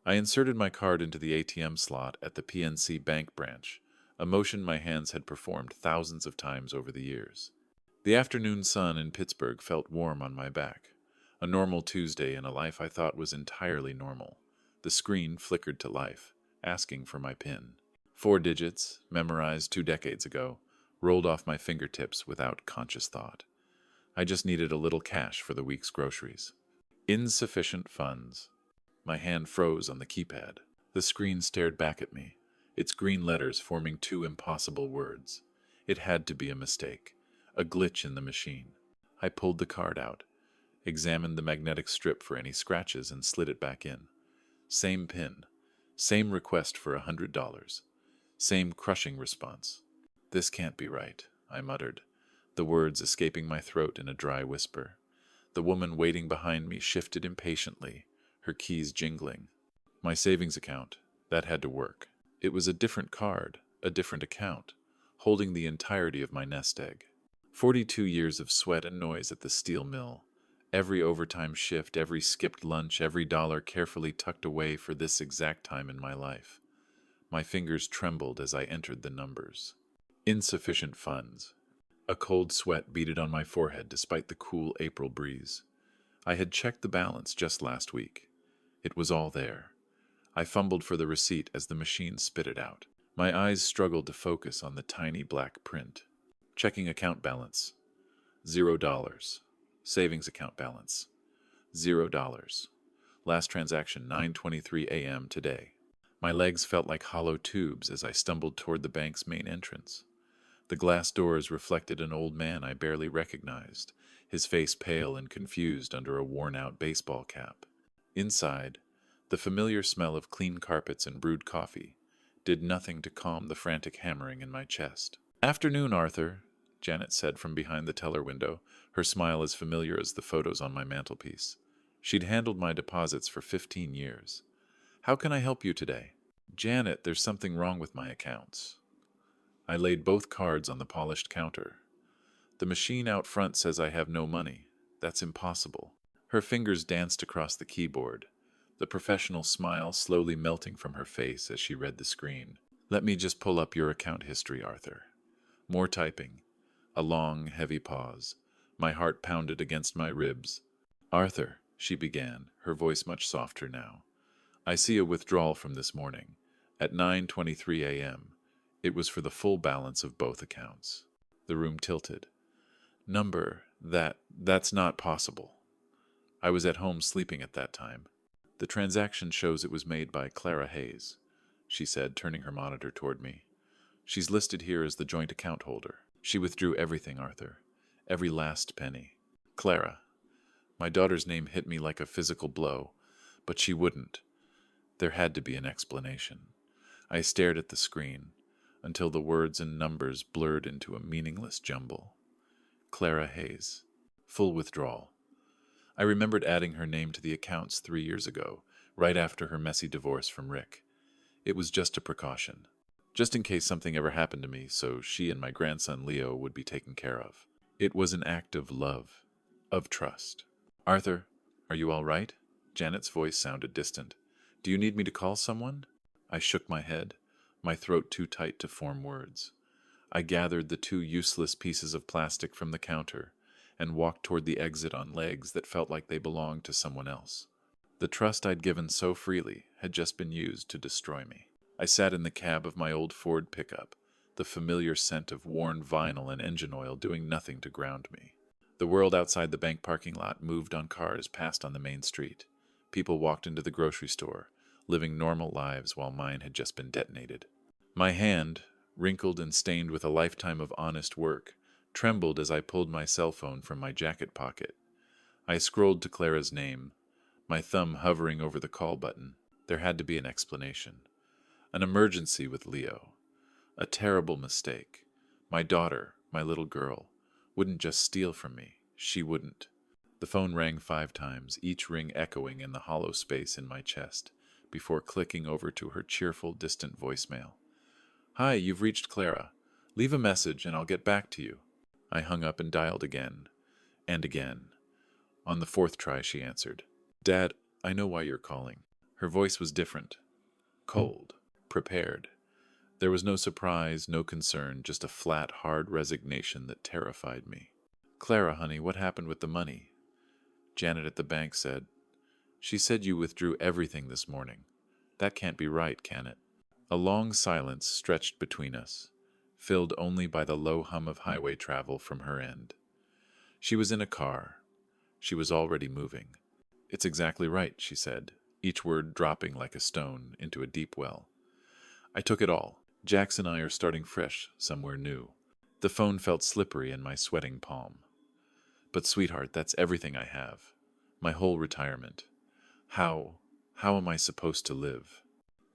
I inserted my card into the ATM slot at the PNC Bank branch, a motion my hands had performed thousands of times over the years. The afternoon sun in Pittsburgh felt warm on my back. A normal Tuesday in a life I thought was entirely normal. The screen flickered to life, asking for my PIN. 4 digits, memorized 2 decades ago, rolled off my fingertips without conscious thought. I just needed a little cash for the week's groceries. Insufficient funds. My hand froze on the keypad. The screen stared back at me, its green letters forming two impossible words. It had to be a mistake, a glitch in the machine. I pulled the card out, examined the magnetic strip for any scratches, and slid it back in. Same PIN, same request for $100, same crushing response. This can't be right, I muttered, the words escaping my throat in a dry whisper. The woman waiting behind me shifted impatiently, her keys jingling. My savings account, that had to work. It was a different card, a different account, holding the entirety of my nest egg. 42 years of sweat and noise at the steel mill. Every overtime shift, every skipped lunch, every dollar carefully tucked away for this exact time in my life. My fingers trembled as I entered the numbers. Insufficient funds. A cold sweat beaded on my forehead despite the cool April breeze. I had checked the balance just last week. It was all there. I fumbled for the receipt as the machine spit it out. My eyes struggled to focus on the tiny black print. Checking account balance. $0. Savings account balance. $0. Last transaction 9:23 a.m. today. My legs felt like hollow tubes as I stumbled toward the bank's main entrance. The glass doors reflected an old man I barely recognized, his face pale and confused under a worn-out baseball cap. Inside, the familiar smell of clean carpets and brewed coffee did nothing to calm the frantic hammering in my chest. "Afternoon, Arthur," Janet said from behind the teller window, her smile as familiar as the photos on my mantelpiece. She'd handled my deposits for 15 years. "How can I help you today?" "Janet, there's something wrong with my accounts." I laid both cards on the polished counter. "The machine out front says I have no money. That's impossible." Her fingers danced across the keyboard, the professional smile slowly melting from her face as she read the screen. "Let me just pull up your account history, Arthur." More typing. A long, heavy pause. My heart pounded against my ribs. "Arthur," she began, her voice much softer now. "I see a withdrawal from this morning, at 9:23 a.m. It was for the full balance of both accounts." The room tilted. That's not possible." I was at home sleeping at that time. "The transaction shows it was made by Clara Hayes," she said, turning her monitor toward me. "She's listed here as the joint account holder. She withdrew everything, Arthur. Every last penny. Clara." My daughter's name hit me like a physical blow, but she wouldn't. There had to be an explanation. I stared at the screen until the words and numbers blurred into a meaningless jumble. Clara Hayes. Full withdrawal. I remembered adding her name to the accounts 3 years ago, right after her messy divorce from Rick. It was just a precaution, just in case something ever happened to me, so she and my grandson Leo would be taken care of. It was an act of love, of trust. "Arthur, are you all right?" Janet's voice sounded distant. "Do you need me to call someone?" I shook my head, my throat too tight to form words. I gathered the 2 useless pieces of plastic from the counter and walked toward the exit on legs that felt like they belonged to someone else. The trust I'd given so freely had just been used to destroy me. I sat in the cab of my old Ford pickup, the familiar scent of worn vinyl and engine oil doing nothing to ground me. The world outside the bank parking lot moved on cars passed on the main street. People walked into the grocery store, living normal lives while mine had just been detonated. My hand, wrinkled and stained with a lifetime of honest work, trembled as I pulled my cell phone from my jacket pocket. I scrolled to Clara's name, my thumb hovering over the call button. There had to be an explanation. An emergency with Leo. A terrible mistake. My daughter, my little girl, wouldn't just steal from me. She wouldn't. The phone rang 5 times, each ring echoing in the hollow space in my chest, before clicking over to her cheerful, distant voicemail. "Hi, you've reached Clara. Leave a message and I'll get back to you." I hung up and dialed again, and again. On the 4th try, she answered. "Dad, I know why you're calling. Her voice was different, cold, prepared. There was no surprise, no concern, just a flat, hard resignation that terrified me. "Clara, honey, what happened with the money?" Janet at the bank said. "She said you withdrew everything this morning. That can't be right, can it?" A long silence stretched between us, filled only by the low hum of highway travel from her end. She was in a car. She was already moving. "It's exactly right," she said, each word dropping like a stone into a deep well. I took it all. Jax and I are starting fresh somewhere new. The phone felt slippery in my sweating palm. "But sweetheart, that's everything I have. My whole retirement. How am I supposed to live?"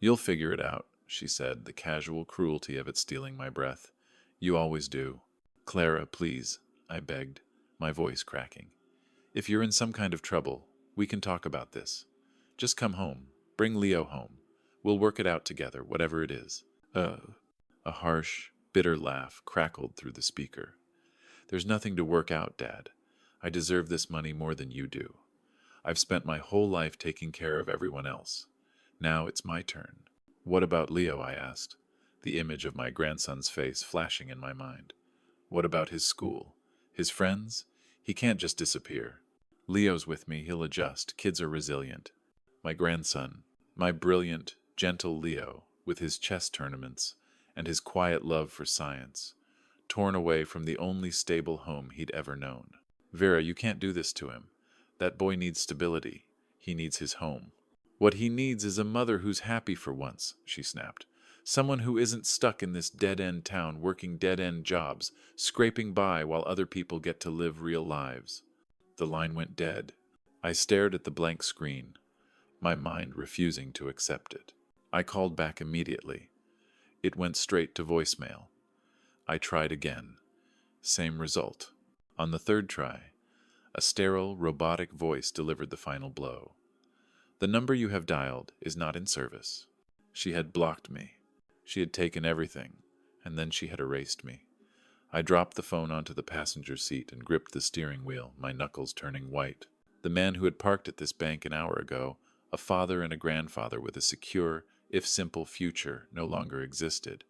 "You'll figure it out," she said, the casual cruelty of it stealing my breath. "You always do." "Clara, please," I begged, my voice cracking. "If you're in some kind of trouble, we can talk about this. Just come home. Bring Leo home. We'll work it out together, whatever it is." A harsh, bitter laugh crackled through the speaker. "There's nothing to work out, Dad. I deserve this money more than you do. I've spent my whole life taking care of everyone else. Now it's my turn." "What about Leo?" I asked, the image of my grandson's face flashing in my mind. "What about his school? His friends? He can't just disappear." "Leo's with me. He'll adjust. Kids are resilient." My grandson, my brilliant, gentle Leo, with his chess tournaments and his quiet love for science, torn away from the only stable home he'd ever known. "Vera, you can't do this to him. That boy needs stability. He needs his home." "What he needs is a mother who's happy for once," she snapped. "Someone who isn't stuck in this dead-end town working dead-end jobs, scraping by while other people get to live real lives." The line went dead. I stared at the blank screen, my mind refusing to accept it. I called back immediately. It went straight to voicemail. I tried again. Same result. On the third try, a sterile, robotic voice delivered the final blow. "The number you have dialed is not in service." She had blocked me. She had taken everything, and then she had erased me. I dropped the phone onto the passenger seat and gripped the steering wheel, my knuckles turning white. The man who had parked at this bank an hour ago, a father and a grandfather with a secure, if simple, future, no longer existed.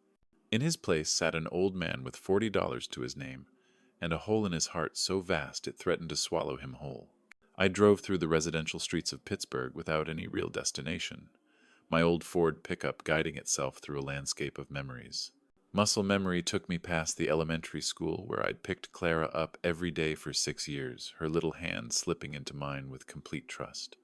In his place sat an old man with $40 to his name, and a hole in his heart so vast it threatened to swallow him whole. I drove through the residential streets of Pittsburgh without any real destination, my old Ford pickup guiding itself through a landscape of memories. Muscle memory took me past the elementary school where I'd picked Clara up every day for 6 years, her little hand slipping into mine with complete trust.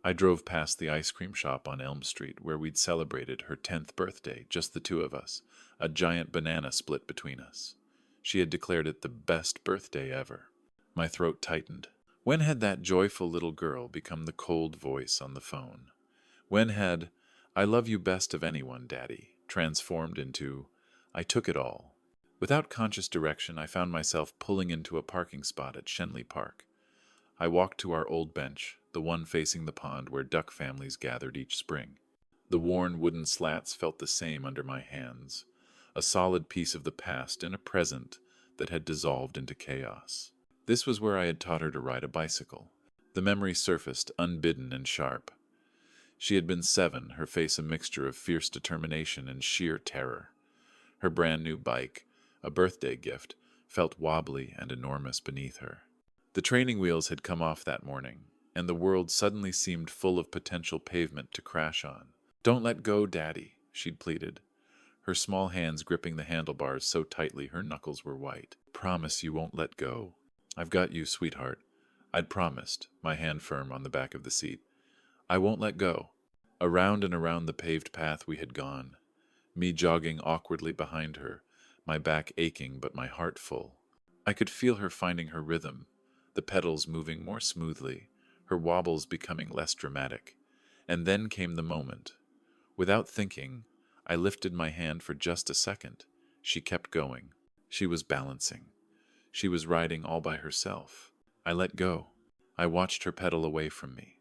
I drove past the ice cream shop on Elm Street where we'd celebrated her 10th birthday, just the two of us, a giant banana split between us. She had declared it the best birthday ever. My throat tightened. When had that joyful little girl become the cold voice on the phone? When had "I love you best of anyone, Daddy" transformed into "I took it all"? Without conscious direction, I found myself pulling into a parking spot at Shenley Park. I walked to our old bench, the one facing the pond where duck families gathered each spring. The worn wooden slats felt the same under my hands, a solid piece of the past in a present that had dissolved into chaos. This was where I had taught her to ride a bicycle. The memory surfaced, unbidden and sharp. She had been 7, her face a mixture of fierce determination and sheer terror. Her brand-new bike, a birthday gift, felt wobbly and enormous beneath her. The training wheels had come off that morning, and the world suddenly seemed full of potential pavement to crash on. "Don't let go, Daddy," she'd pleaded, her small hands gripping the handlebars so tightly her knuckles were white. "Promise you won't let go." "I've got you, sweetheart." I'd promised, my hand firm on the back of the seat. "I won't let go." Around and around the paved path we had gone, me jogging awkwardly behind her, my back aching but my heart full. I could feel her finding her rhythm, the pedals moving more smoothly, her wobbles becoming less dramatic. And then came the moment. Without thinking, I lifted my hand for just a second. She kept going. She was balancing. She was riding all by herself. I let go. I watched her pedal away from me,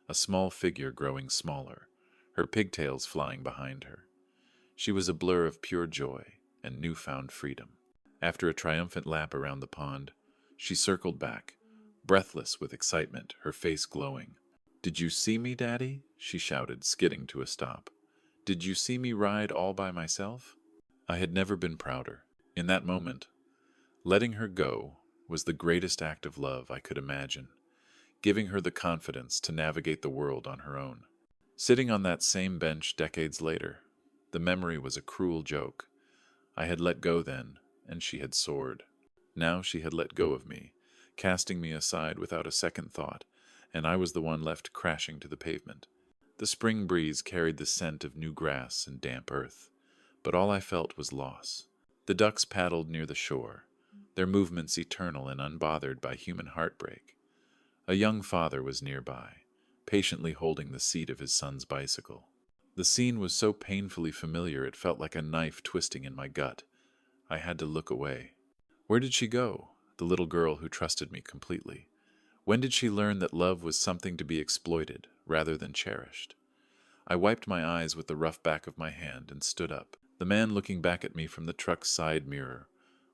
a small figure growing smaller, her pigtails flying behind her. She was a blur of pure joy and newfound freedom. After a triumphant lap around the pond, she circled back, breathless with excitement, her face glowing. "Did you see me, Daddy?" she shouted, skidding to a stop. "Did you see me ride all by myself?" I had never been prouder. In that moment, letting her go was the greatest act of love I could imagine, giving her the confidence to navigate the world on her own. Sitting on that same bench decades later, the memory was a cruel joke. I had let go then, and she had soared. Now she had let go of me, casting me aside without a second thought, and I was the one left crashing to the pavement. The spring breeze carried the scent of new grass and damp earth, but all I felt was loss. The ducks paddled near the shore, their movements eternal and unbothered by human heartbreak. A young father was nearby, patiently holding the seat of his son's bicycle. The scene was so painfully familiar it felt like a knife twisting in my gut. I had to look away. Where did she go, the little girl who trusted me completely? When did she learn that love was something to be exploited rather than cherished? I wiped my eyes with the rough back of my hand and stood up. The man looking back at me from the truck's side mirror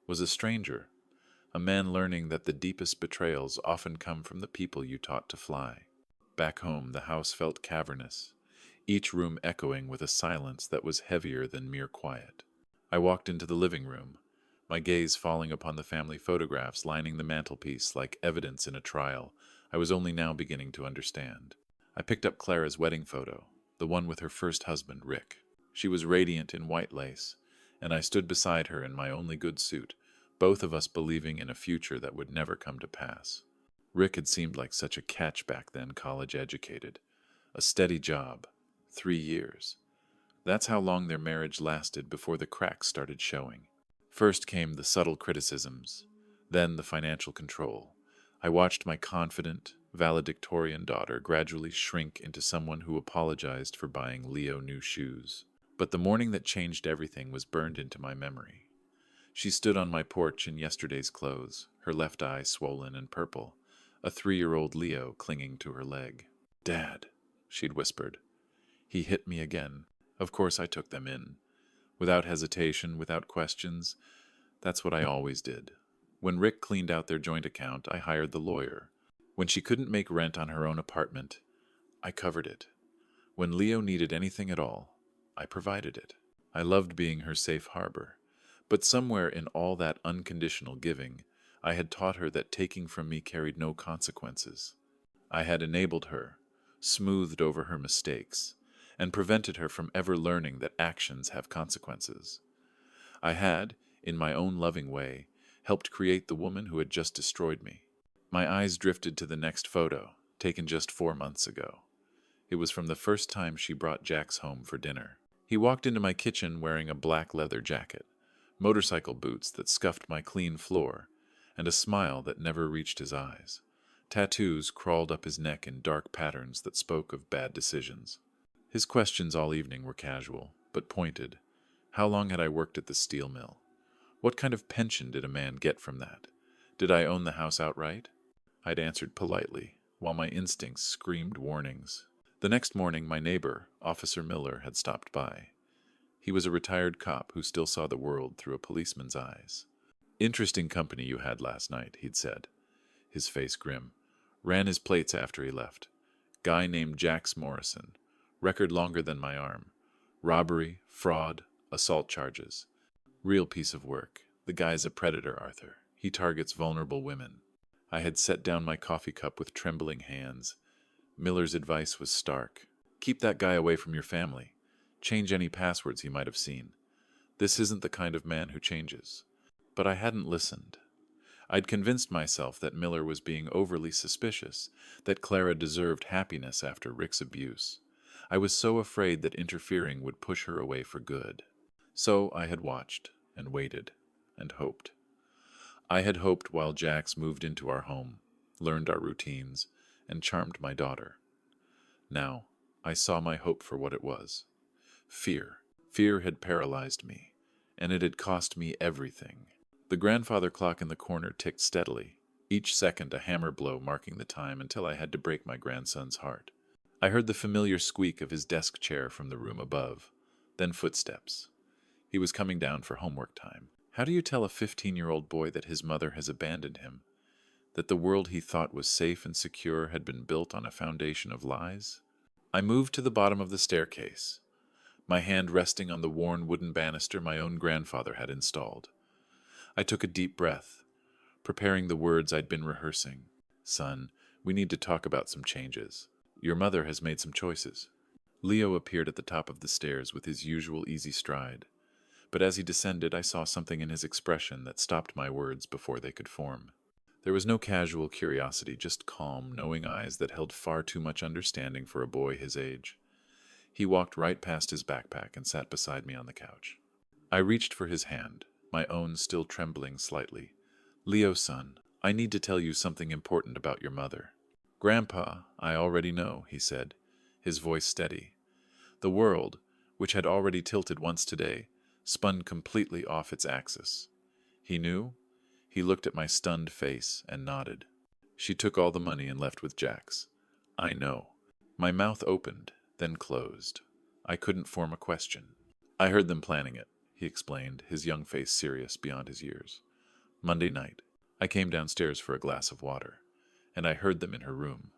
was a stranger, a man learning that the deepest betrayals often come from the people you taught to fly. Back home, the house felt cavernous, each room echoing with a silence that was heavier than mere quiet. I walked into the living room, my gaze falling upon the family photographs lining the mantelpiece like evidence in a trial I was only now beginning to understand. I picked up Clara's wedding photo, the one with her first husband, Rick. She was radiant in white lace, and I stood beside her in my only good suit, both of us believing in a future that would never come to pass. Rick had seemed like such a catch back then, college educated. A steady job. 3 years. That's how long their marriage lasted before the cracks started showing. First came the subtle criticisms, then the financial control. I watched my confident, valedictorian daughter gradually shrink into someone who apologized for buying Leo new shoes. But the morning that changed everything was burned into my memory. She stood on my porch in yesterday's clothes, her left eye swollen and purple, a 3-year-old Leo clinging to her leg. "Dad," she'd whispered. He hit me again. Of course I took them in. Without hesitation, without questions. That's what I always did. When Rick cleaned out their joint account, I hired the lawyer. When she couldn't make rent on her own apartment, I covered it. When Leo needed anything at all, I provided it. I loved being her safe harbor. But somewhere in all that unconditional giving, I had taught her that taking from me carried no consequences. I had enabled her, smoothed over her mistakes, and prevented her from ever learning that actions have consequences. I had, in my own loving way, helped create the woman who had just destroyed me. My eyes drifted to the next photo, taken just 4 months ago. It was from the first time she brought Jax home for dinner. He walked into my kitchen wearing a black leather jacket, motorcycle boots that scuffed my clean floor, and a smile that never reached his eyes. Tattoos crawled up his neck in dark patterns that spoke of bad decisions. His questions all evening were casual, but pointed. How long had I worked at the steel mill? What kind of pension did a man get from that? Did I own the house outright? I'd answered politely, while my instincts screamed warnings. The next morning, my neighbor, Officer Miller, had stopped by. He was a retired cop who still saw the world through a policeman's eyes. "Interesting company you had last night," he'd said, his face grim. "Ran his plates after he left. Guy named Jax Morrison. Record longer than my arm. Robbery, fraud, assault charges. Real piece of work. The guy's a predator, Arthur. He targets vulnerable women." I had set down my coffee cup with trembling hands. Miller's advice was stark. "Keep that guy away from your family. Change any passwords he might have seen. This isn't the kind of man who changes." But I hadn't listened. I'd convinced myself that Miller was being overly suspicious, that Clara deserved happiness after Rick's abuse. I was so afraid that interfering would push her away for good. So I had watched, and waited, and hoped. I had hoped while Jax moved into our home, learned our routines, and charmed my daughter. Now, I saw my hope for what it was. Fear. Fear had paralyzed me, and it had cost me everything. The grandfather clock in the corner ticked steadily, each second a hammer blow marking the time until I had to break my grandson's heart. I heard the familiar squeak of his desk chair from the room above, then footsteps. He was coming down for homework time. How do you tell a 15-year-old boy that his mother has abandoned him? That the world he thought was safe and secure had been built on a foundation of lies? I moved to the bottom of the staircase, my hand resting on the worn wooden banister my own grandfather had installed. I took a deep breath, preparing the words I'd been rehearsing. Son, we need to talk about some changes. Your mother has made some choices. Leo appeared at the top of the stairs with his usual easy stride, but as he descended I saw something in his expression that stopped my words before they could form. There was no casual curiosity, just calm, knowing eyes that held far too much understanding for a boy his age. He walked right past his backpack and sat beside me on the couch. I reached for his hand, my own still trembling slightly. Leo, son, I need to tell you something important about your mother. Grandpa, I already know, he said, his voice steady. The world, which had already tilted once today, spun completely off its axis. He knew? He looked at my stunned face and nodded. She took all the money and left with Jax. I know. My mouth opened, then closed. I couldn't form a question. I heard them planning it, he explained, his young face serious beyond his years. Monday night, I came downstairs for a glass of water, and I heard them in her room.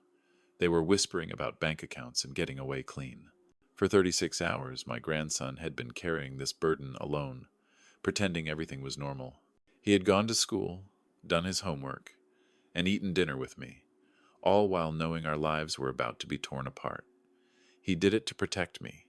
They were whispering about bank accounts and getting away clean. For 36 hours, my grandson had been carrying this burden alone, pretending everything was normal. He had gone to school, done his homework, and eaten dinner with me, all while knowing our lives were about to be torn apart. He did it to protect me,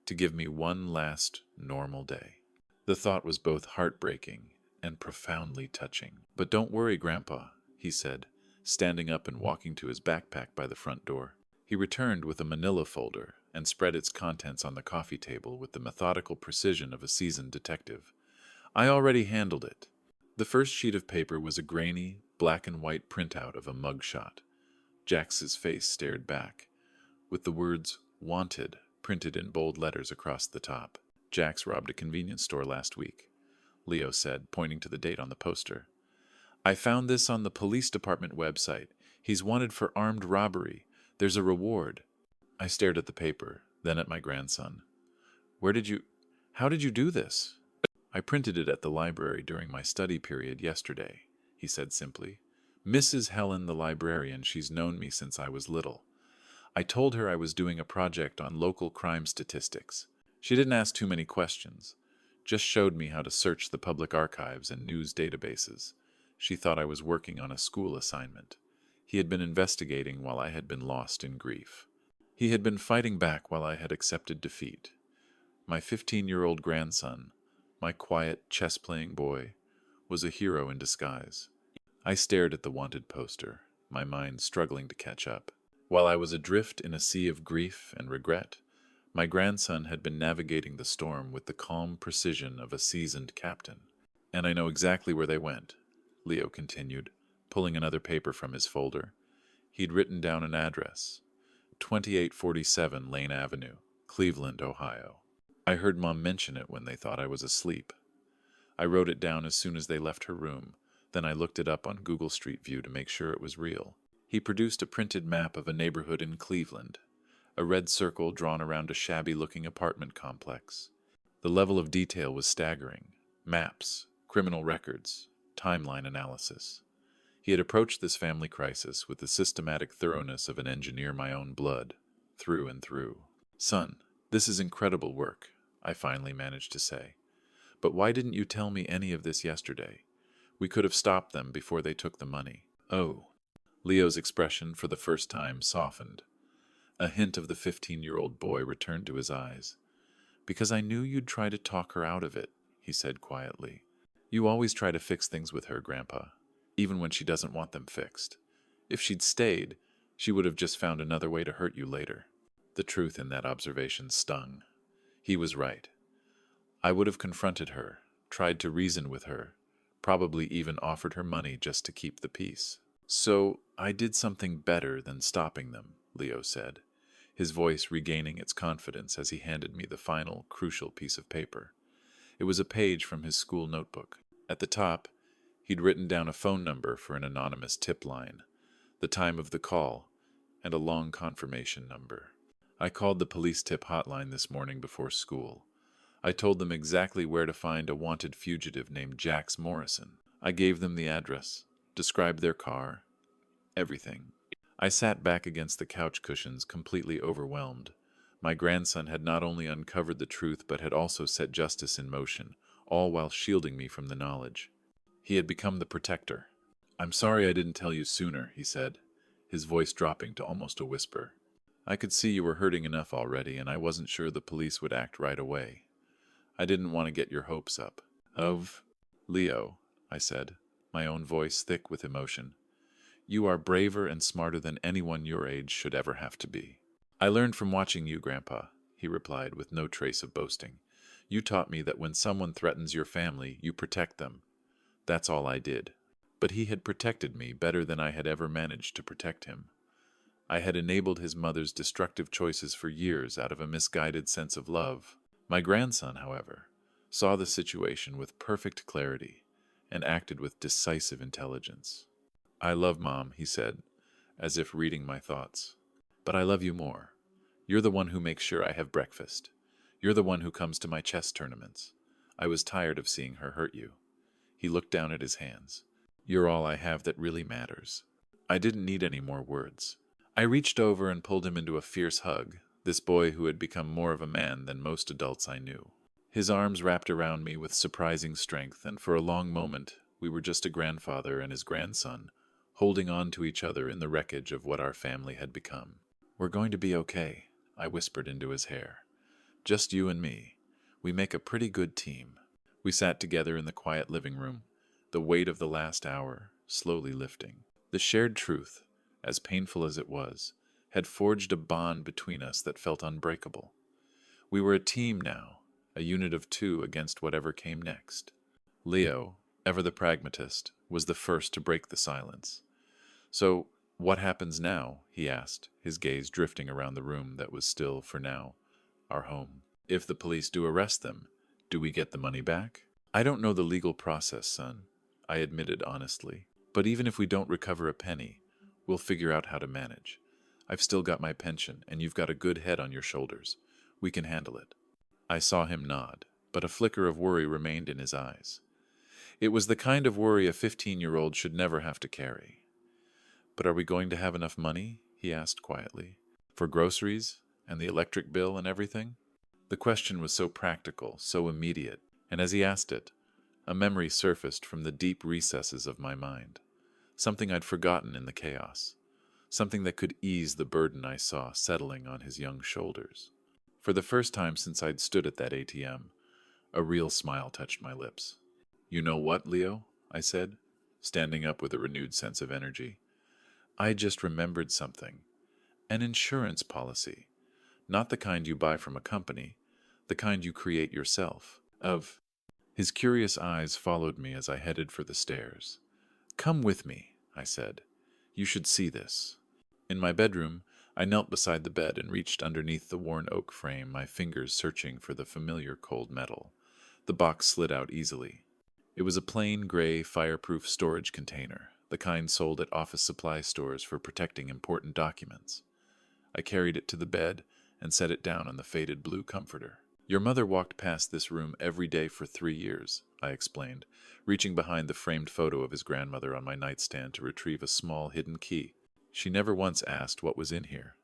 to give me one last normal day. The thought was both heartbreaking and profoundly touching. But don't worry, Grandpa, he said, standing up and walking to his backpack by the front door. He returned with a manila folder and spread its contents on the coffee table with the methodical precision of a seasoned detective. I already handled it. The first sheet of paper was a grainy, black and white printout of a mugshot. Jax's face stared back, with the words "Wanted" printed in bold letters across the top. Jax robbed a convenience store last week, Leo said, pointing to the date on the poster. I found this on the police department website. He's wanted for armed robbery. There's a reward. I stared at the paper, then at my grandson. How did you do this? I printed it at the library during my study period yesterday, he said simply. Mrs. Helen, the librarian, she's known me since I was little. I told her I was doing a project on local crime statistics. She didn't ask too many questions, just showed me how to search the public archives and news databases. She thought I was working on a school assignment. He had been investigating while I had been lost in grief. He had been fighting back while I had accepted defeat. My 15-year-old grandson, my quiet, chess-playing boy, was a hero in disguise. I stared at the wanted poster, my mind struggling to catch up. While I was adrift in a sea of grief and regret, my grandson had been navigating the storm with the calm precision of a seasoned captain. And I know exactly where they went, Leo continued, pulling another paper from his folder. He'd written down an address, 2847 Lane Avenue, Cleveland, Ohio. I heard Mom mention it when they thought I was asleep. I wrote it down as soon as they left her room, then I looked it up on Google Street View to make sure it was real. He produced a printed map of a neighborhood in Cleveland, a red circle drawn around a shabby-looking apartment complex. The level of detail was staggering. Maps, criminal records, timeline analysis. He had approached this family crisis with the systematic thoroughness of an engineer my own blood, through and through. Son, this is incredible work, I finally managed to say. But why didn't you tell me any of this yesterday? We could have stopped them before they took the money. Oh. Leo's expression for the first time softened. A hint of the 15-year-old boy returned to his eyes. Because I knew you'd try to talk her out of it, he said quietly. You always try to fix things with her, Grandpa, even when she doesn't want them fixed. If she'd stayed, she would have just found another way to hurt you later. The truth in that observation stung. He was right. I would have confronted her, tried to reason with her, probably even offered her money just to keep the peace. So I did something better than stopping them, Leo said, his voice regaining its confidence as he handed me the final, crucial piece of paper. It was a page from his school notebook. At the top, he'd written down a phone number for an anonymous tip line, the time of the call, and a long confirmation number. I called the police tip hotline this morning before school. I told them exactly where to find a wanted fugitive named Jax Morrison. I gave them the address, described their car, Everything. I sat back against the couch cushions, completely overwhelmed. My grandson had not only uncovered the truth, but had also set justice in motion, all while shielding me from the knowledge. He had become the protector. "I'm sorry I didn't tell you sooner," he said, his voice dropping to almost a whisper. "I could see you were hurting enough already, and I wasn't sure the police would act right away. I didn't want to get your hopes up." "Of Leo," I said, my own voice thick with emotion. "You are braver and smarter than anyone your age should ever have to be." "I learned from watching you, Grandpa," he replied with no trace of boasting. "You taught me that when someone threatens your family, you protect them. That's all I did." But he had protected me better than I had ever managed to protect him. I had enabled his mother's destructive choices for years out of a misguided sense of love. My grandson, however, saw the situation with perfect clarity and acted with decisive intelligence. "I love Mom," he said, as if reading my thoughts. "But I love you more. You're the one who makes sure I have breakfast. You're the one who comes to my chess tournaments. I was tired of seeing her hurt you." He looked down at his hands. "You're all I have that really matters." I didn't need any more words. I reached over and pulled him into a fierce hug, this boy who had become more of a man than most adults I knew. His arms wrapped around me with surprising strength, and for a long moment we were just a grandfather and his grandson, holding on to each other in the wreckage of what our family had become. "We're going to be okay," I whispered into his hair. "Just you and me. We make a pretty good team." We sat together in the quiet living room, the weight of the last hour slowly lifting. The shared truth, as painful as it was, had forged a bond between us that felt unbreakable. We were a team now, a unit of two against whatever came next. Leo, ever the pragmatist, was the first to break the silence. "So, what happens now?" he asked, his gaze drifting around the room that was still, for now, our home. "If the police do arrest them, do we get the money back?" "I don't know the legal process, son," I admitted honestly. "But even if we don't recover a penny, we'll figure out how to manage. I've still got my pension, and you've got a good head on your shoulders. We can handle it." I saw him nod, but a flicker of worry remained in his eyes. It was the kind of worry a 15-year-old should never have to carry. "But are we going to have enough money?" he asked quietly. "For groceries, and the electric bill and everything?" The question was so practical, so immediate, and as he asked it, a memory surfaced from the deep recesses of my mind. Something I'd forgotten in the chaos. Something that could ease the burden I saw settling on his young shoulders. For the first time since I'd stood at that ATM, a real smile touched my lips. "You know what, Leo?" I said, standing up with a renewed sense of energy. "I just remembered something. An insurance policy. Not the kind you buy from a company, the kind you create yourself. His curious eyes followed me as I headed for the stairs. "Come with me," I said. "You should see this." In my bedroom, I knelt beside the bed and reached underneath the worn oak frame, my fingers searching for the familiar cold metal. The box slid out easily. It was a plain gray, fireproof storage container, the kind sold at office supply stores for protecting important documents. I carried it to the bed and set it down on the faded blue comforter. "Your mother walked past this room every day for 3 years," I explained, reaching behind the framed photo of his grandmother on my nightstand to retrieve a small hidden key. "She never once asked what was in here."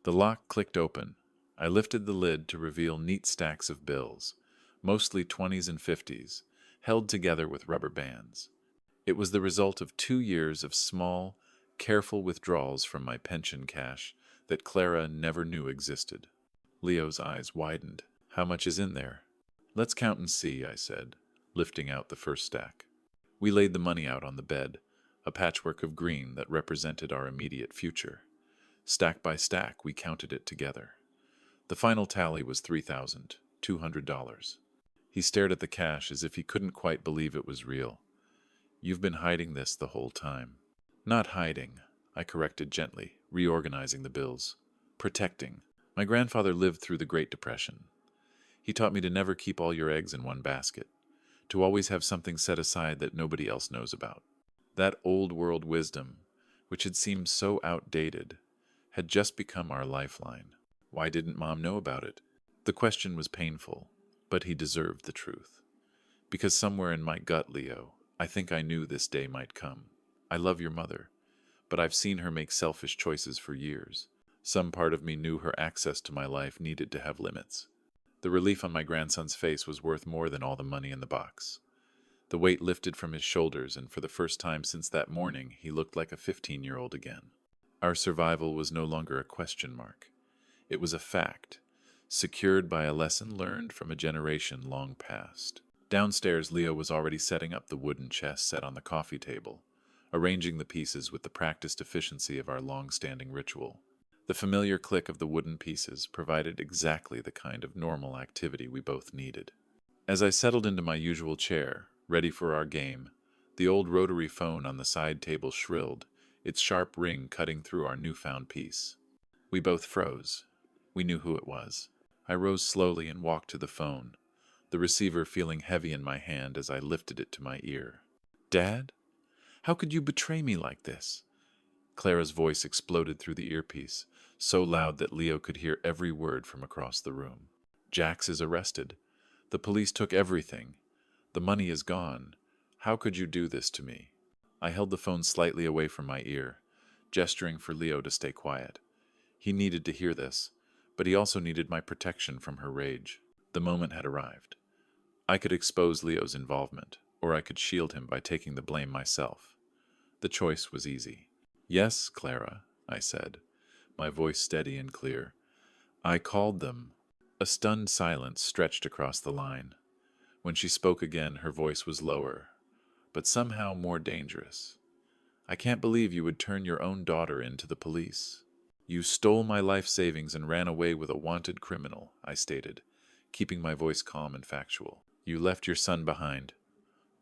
The lock clicked open. I lifted the lid to reveal neat stacks of bills, mostly 20s and 50s, held together with rubber bands. It was the result of 2 years of small, careful withdrawals from my pension cash that Clara never knew existed. Leo's eyes widened. "How much is in there?" "Let's count and see," I said, lifting out the first stack. We laid the money out on the bed, a patchwork of green that represented our immediate future. Stack by stack, we counted it together. The final tally was $3,200. He stared at the cash as if he couldn't quite believe it was real. "You've been hiding this the whole time." "Not hiding," I corrected gently, reorganizing the bills. "Protecting. My grandfather lived through the Great Depression. He taught me to never keep all your eggs in one basket, to always have something set aside that nobody else knows about." That old-world wisdom, which had seemed so outdated, had just become our lifeline. Why didn't Mom know about it? The question was painful, but he deserved the truth. Because somewhere in my gut, Leo, I think I knew this day might come. I love your mother, but I've seen her make selfish choices for years. Some part of me knew her access to my life needed to have limits. The relief on my grandson's face was worth more than all the money in the box. The weight lifted from his shoulders, and for the first time since that morning, he looked like a 15-year-old again. Our survival was no longer a question mark. It was a fact, secured by a lesson learned from a generation long past. Downstairs, Leo was already setting up the wooden chest set on the coffee table, arranging the pieces with the practiced efficiency of our long-standing ritual. The familiar click of the wooden pieces provided exactly the kind of normal activity we both needed. As I settled into my usual chair, ready for our game, the old rotary phone on the side table shrilled, its sharp ring cutting through our newfound peace. We both froze. We knew who it was. I rose slowly and walked to the phone, the receiver feeling heavy in my hand as I lifted it to my ear. "Dad? How could you betray me like this?" Clara's voice exploded through the earpiece, so loud that Leo could hear every word from across the room. "Jax is arrested. The police took everything. The money is gone. How could you do this to me?" I held the phone slightly away from my ear, gesturing for Leo to stay quiet. He needed to hear this, but he also needed my protection from her rage. The moment had arrived. I could expose Leo's involvement, or I could shield him by taking the blame myself. The choice was easy. "Yes, Clara," I said, my voice steady and clear. "I called them." A stunned silence stretched across the line. When she spoke again, her voice was lower, but somehow more dangerous. "I can't believe you would turn your own daughter in to the police." "You stole my life savings and ran away with a wanted criminal," I stated, keeping my voice calm and factual. "You left your son behind.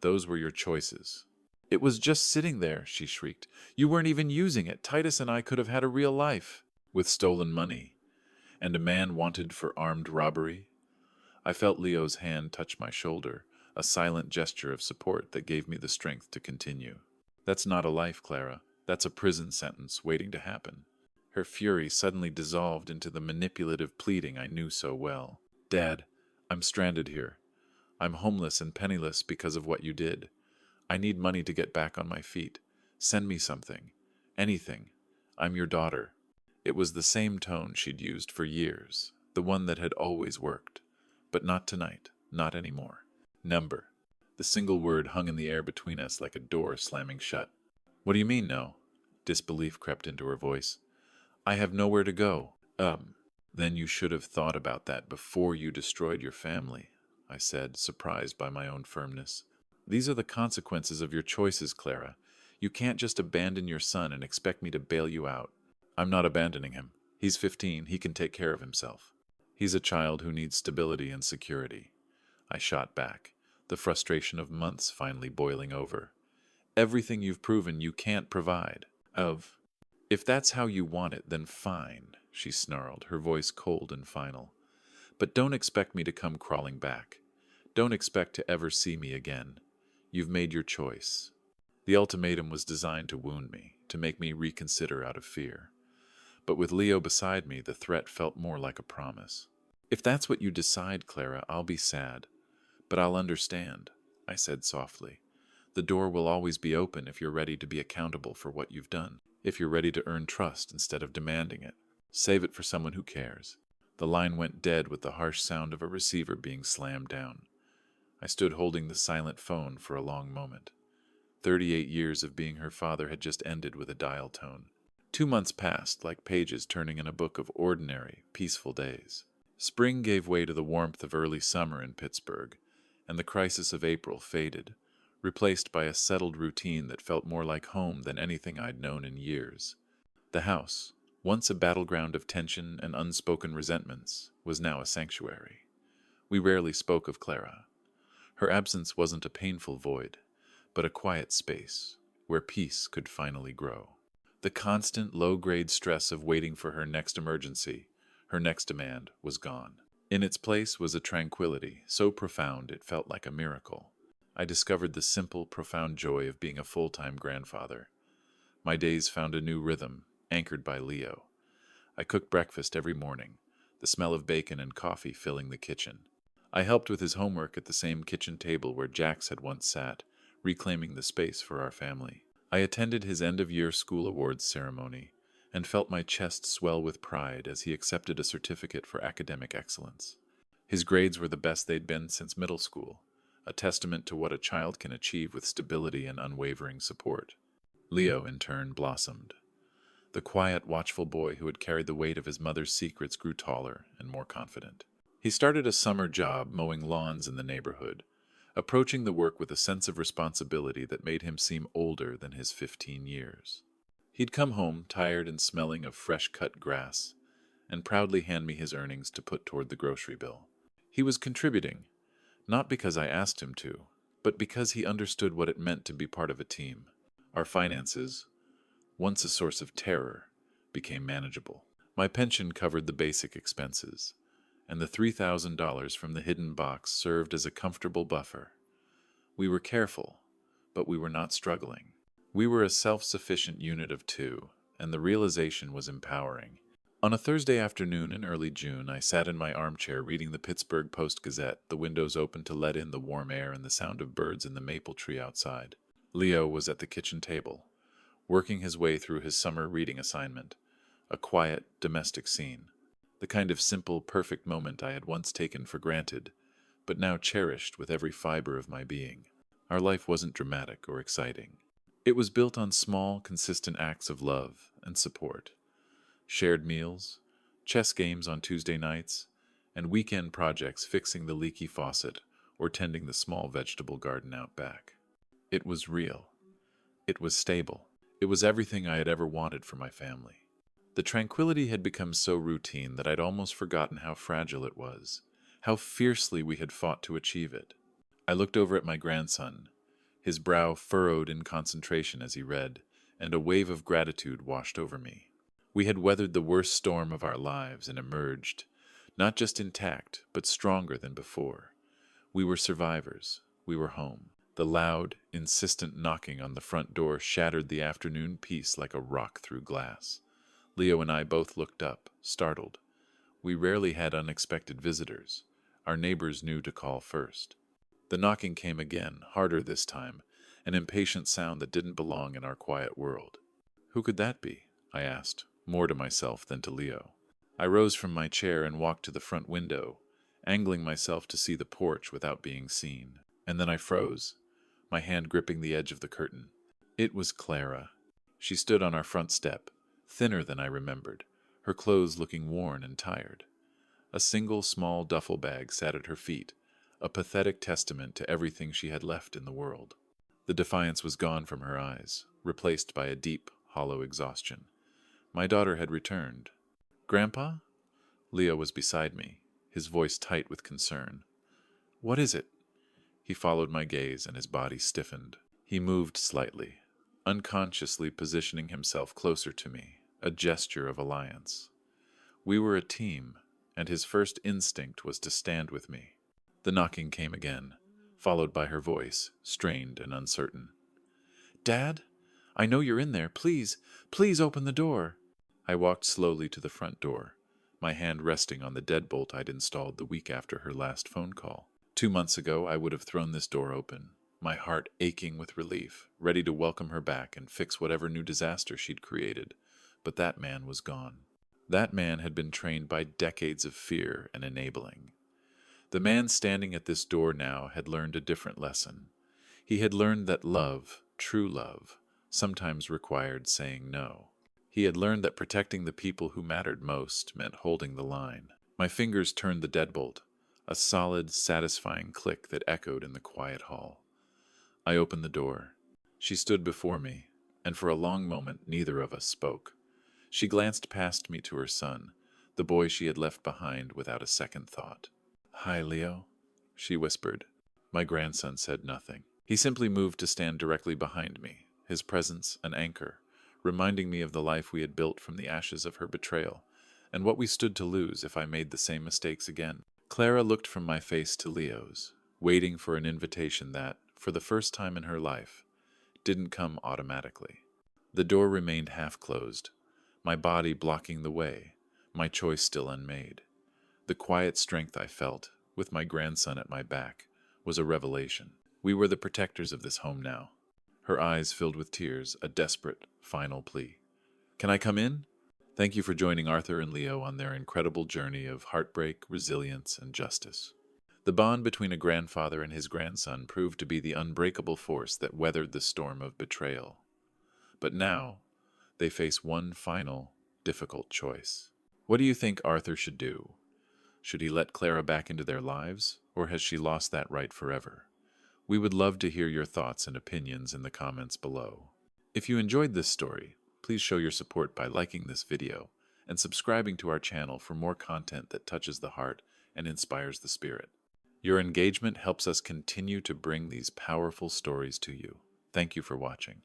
Those were your choices." "It was just sitting there," she shrieked. "You weren't even using it. Titus and I could have had a real life." "With stolen money? And a man wanted for armed robbery?" I felt Leo's hand touch my shoulder, a silent gesture of support that gave me the strength to continue. "That's not a life, Clara. That's a prison sentence waiting to happen." Her fury suddenly dissolved into the manipulative pleading I knew so well. "Dad, I'm stranded here. I'm homeless and penniless because of what you did. I need money to get back on my feet. Send me something. Anything. I'm your daughter." It was the same tone she'd used for years, the one that had always worked. But not tonight, not anymore. "Number." The single word hung in the air between us like a door slamming shut. "What do you mean, no?" Disbelief crept into her voice. "I have nowhere to go." Then you should have thought about that before you destroyed your family," I said, surprised by my own firmness. "These are the consequences of your choices, Clara. You can't just abandon your son and expect me to bail you out." "I'm not abandoning him. He's 15. He can take care of himself. He's a child who needs stability and security." I shot back, the frustration of months finally boiling over. "Everything you've proven you can't provide." "If that's how you want it, then fine," she snarled, her voice cold and final. "But don't expect me to come crawling back. Don't expect to ever see me again. You've made your choice." The ultimatum was designed to wound me, to make me reconsider out of fear. But with Leo beside me, the threat felt more like a promise. "If that's what you decide, Clara, I'll be sad. But I'll understand," I said softly. "The door will always be open if you're ready to be accountable for what you've done. If you're ready to earn trust instead of demanding it. Save it for someone who cares." The line went dead with the harsh sound of a receiver being slammed down. I stood holding the silent phone for a long moment. 38 years of being her father had just ended with a dial tone. 2 months passed like pages turning in a book of ordinary, peaceful days. Spring gave way to the warmth of early summer in Pittsburgh, and the crisis of April faded, replaced by a settled routine that felt more like home than anything I'd known in years. The house, once a battleground of tension and unspoken resentments, was now a sanctuary. We rarely spoke of Clara. Her absence wasn't a painful void, but a quiet space where peace could finally grow. The constant low-grade stress of waiting for her next emergency, her next demand, was gone. In its place was a tranquility so profound it felt like a miracle. I discovered the simple, profound joy of being a full-time grandfather. My days found a new rhythm, anchored by Leo. I cooked breakfast every morning, the smell of bacon and coffee filling the kitchen. I helped with his homework at the same kitchen table where Jax had once sat, reclaiming the space for our family. I attended his end-of-year school awards ceremony and felt my chest swell with pride as he accepted a certificate for academic excellence. His grades were the best they'd been since middle school, a testament to what a child can achieve with stability and unwavering support. Leo, in turn, blossomed. The quiet, watchful boy who had carried the weight of his mother's secrets grew taller and more confident. He started a summer job mowing lawns in the neighborhood, approaching the work with a sense of responsibility that made him seem older than his 15 years. He'd come home tired and smelling of fresh-cut grass, and proudly hand me his earnings to put toward the grocery bill. He was contributing, not because I asked him to, but because he understood what it meant to be part of a team. Our finances, once a source of terror, became manageable. My pension covered the basic expenses, and the $3,000 from the hidden box served as a comfortable buffer. We were careful, but we were not struggling. We were a self-sufficient unit of two, and the realization was empowering. On a Thursday afternoon in early June, I sat in my armchair reading the Pittsburgh Post-Gazette, the windows open to let in the warm air and the sound of birds in the maple tree outside. Leo was at the kitchen table, working his way through his summer reading assignment, a quiet, domestic scene, the kind of simple, perfect moment I had once taken for granted, but now cherished with every fiber of my being. Our life wasn't dramatic or exciting. It was built on small, consistent acts of love and support. Shared meals, chess games on Tuesday nights, and weekend projects fixing the leaky faucet or tending the small vegetable garden out back. It was real. It was stable. It was everything I had ever wanted for my family. The tranquility had become so routine that I'd almost forgotten how fragile it was, how fiercely we had fought to achieve it. I looked over at my grandson, his brow furrowed in concentration as he read, and a wave of gratitude washed over me. We had weathered the worst storm of our lives and emerged, not just intact, but stronger than before. We were survivors. We were home. The loud, insistent knocking on the front door shattered the afternoon peace like a rock through glass. Leo and I both looked up, startled. We rarely had unexpected visitors. Our neighbors knew to call first. The knocking came again, harder this time, an impatient sound that didn't belong in our quiet world. Who could that be? I asked, more to myself than to Leo. I rose from my chair and walked to the front window, angling myself to see the porch without being seen. And then I froze, my hand gripping the edge of the curtain. It was Clara. She stood on our front step, thinner than I remembered, her clothes looking worn and tired. A single small duffel bag sat at her feet, a pathetic testament to everything she had left in the world. The defiance was gone from her eyes, replaced by a deep, hollow exhaustion. My daughter had returned. "Grandpa?" Leo was beside me, his voice tight with concern. "What is it?" He followed my gaze and his body stiffened. He moved slightly, unconsciously positioning himself closer to me, a gesture of alliance. We were a team, and his first instinct was to stand with me. The knocking came again, followed by her voice, strained and uncertain. "Dad? I know you're in there. Please, please open the door." I walked slowly to the front door, my hand resting on the deadbolt I'd installed the week after her last phone call. 2 months ago, I would have thrown this door open, my heart aching with relief, ready to welcome her back and fix whatever new disaster she'd created. But that man was gone. That man had been trained by decades of fear and enabling. The man standing at this door now had learned a different lesson. He had learned that love, true love, sometimes required saying no. He had learned that protecting the people who mattered most meant holding the line. My fingers turned the deadbolt, a solid, satisfying click that echoed in the quiet hall. I opened the door. She stood before me, and for a long moment neither of us spoke. She glanced past me to her son, the boy she had left behind without a second thought. "Hi, Leo," she whispered. My grandson said nothing. He simply moved to stand directly behind me, his presence an anchor, reminding me of the life we had built from the ashes of her betrayal, and what we stood to lose if I made the same mistakes again. Clara looked from my face to Leo's, waiting for an invitation that, for the first time in her life, didn't come automatically. The door remained half-closed, my body blocking the way, my choice still unmade. The quiet strength I felt, with my grandson at my back, was a revelation. We were the protectors of this home now. her eyes filled with tears, a desperate, final plea. "Can I come in?" Thank you for joining Arthur and Leo on their incredible journey of heartbreak, resilience, and justice. The bond between a grandfather and his grandson proved to be the unbreakable force that weathered the storm of betrayal. But now, they face one final, difficult choice. What do you think Arthur should do? Should he let Clara back into their lives, or has she lost that right forever? We would love to hear your thoughts and opinions in the comments below. If you enjoyed this story, please show your support by liking this video and subscribing to our channel for more content that touches the heart and inspires the spirit. Your engagement helps us continue to bring these powerful stories to you. Thank you for watching.